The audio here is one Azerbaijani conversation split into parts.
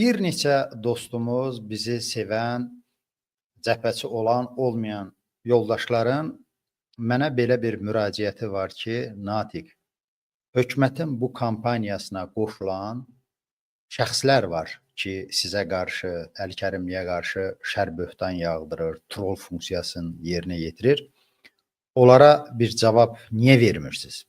Bir neçə dostumuz, bizi sevən, cəbhəçi olan, olmayan yoldaşların mənə belə bir müraciəti var ki, Natiq, hökumətin bu kampaniyasına qoşulan şəxslər var ki, sizə qarşı, Əli Kərimliyə qarşı şər böhtan yağdırır, troll funksiyasını yerinə yetirir. Onlara bir cavab niyə vermirsiniz?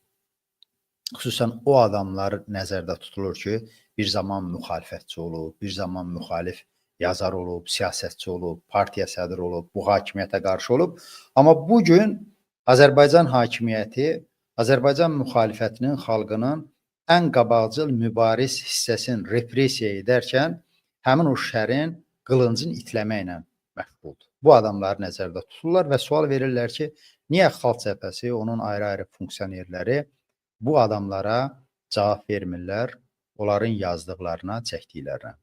Xüsusən o adamlar nəzərdə tutulur ki, bir zaman müxalifətçi olub, bir zaman müxalif yazar olub, siyasətçi olub, partiya sədri olub, bu hakimiyyətə qarşı olub. Amma bugün Azərbaycan hakimiyyəti, Azərbaycan müxalifətinin, xalqının ən qabaqcıl mübariz hissəsini repressiya edərkən həmin o şərin qılıncını itləməklə məşğuldur. Bu adamları nəzərdə tuturlar və sual verirlər ki, niyə Xalq Cəbhəsi, onun ayrı-ayrı funksionerləri bu adamlara cavab vermirlər, onların yazdıqlarına, çəkdiklərinə.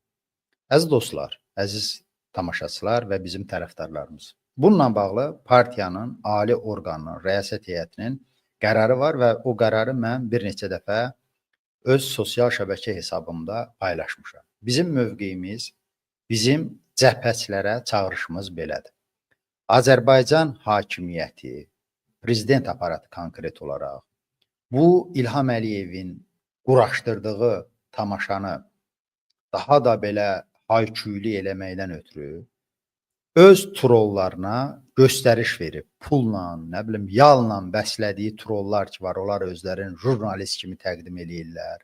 Əziz dostlar, əziz tamaşaçılar və bizim tərəfdarlarımız. Bununla bağlı partiyanın ali orqanının, rəyasət heyətinin qərarı var və o qərarı mən bir neçə dəfə öz sosial şəbəkə hesabımda paylaşmışam. Bizim mövqeyimiz, bizim cəbhəçilərə çağırışımız belədir. Azərbaycan hakimiyyəti, prezident aparatı konkret olaraq bu İlham Əliyevin quraşdırdığı tamaşanı daha da belə hayküylü eləməkdən ötürü öz trollarına göstəriş verib, pulla, nə bilim, yalla bəslədiyi trollar ki var, onlar özlərini jurnalist kimi təqdim edirlər,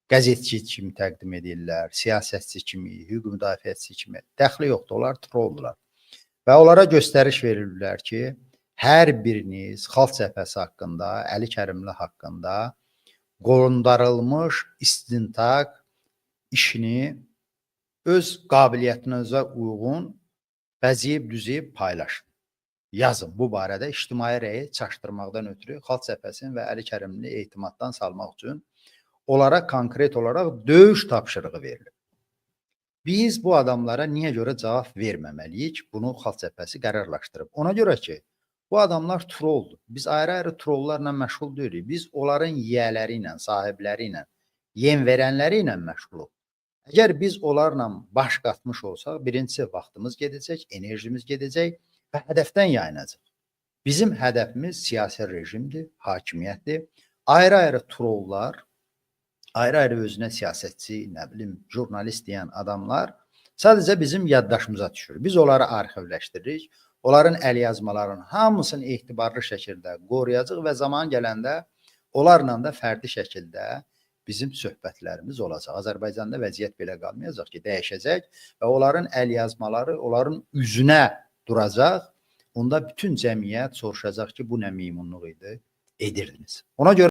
qəzetçi kimi təqdim edirlər, siyasətçi kimi, hüquq müdafiəçisi kimi, dəxli yoxdur, onlar trolldular. Və onlara göstəriş verirlər ki, hər biriniz Xalq Cəbhəsi haqqında, Əli Kərimli haqqında qondarılmış istintaq işini öz qabiliyyətinizə uyğun bəziyib, düzeyib paylaşın. Yazın bu barədə ictimai rəyi çaşdırmaqdan ötürü Xalq Cəbhəsini və Əli Kərimli etimaddan salmaq üçün onlara konkret olaraq döyüş tapşırığı verilib. Biz bu adamlara niyə görə cavab verməməliyik? Bunu Xalq Cəbhəsi qərarlaşdırıb. Ona görə ki, bu adamlar trolldur. Biz ayrı-ayrı trollarla məşğul deyilik. Biz onların yiyələri ilə, sahibləri ilə, yem verənləri ilə məşğuluq. Əgər biz onlarla baş qatmış olsaq, birincisi vaxtımız gedəcək, enerjimiz gedəcək və hədəfdən yayınacaq. Bizim hədəfimiz siyasi rejimdir, hakimiyyətdir. Ayrı-ayrı trollar, ayrı-ayrı özünə siyasətçi, nə bilim, jurnalist deyən adamlar sadəcə bizim yaddaşımıza düşür. Biz onları arxivləşdiririk. Onların əlyazmalarının hamısını etibarlı şəkildə qoruyacaq və zaman gələndə onlarla da fərdi şəkildə bizim söhbətlərimiz olacaq. Azərbaycanda vəziyyət belə qalmayacaq ki, dəyişəcək və onların əlyazmaları onların üzünə duracaq. Onda bütün cəmiyyət soruşacaq ki, bu nə meymunluq idi, edirdiniz. Ona görə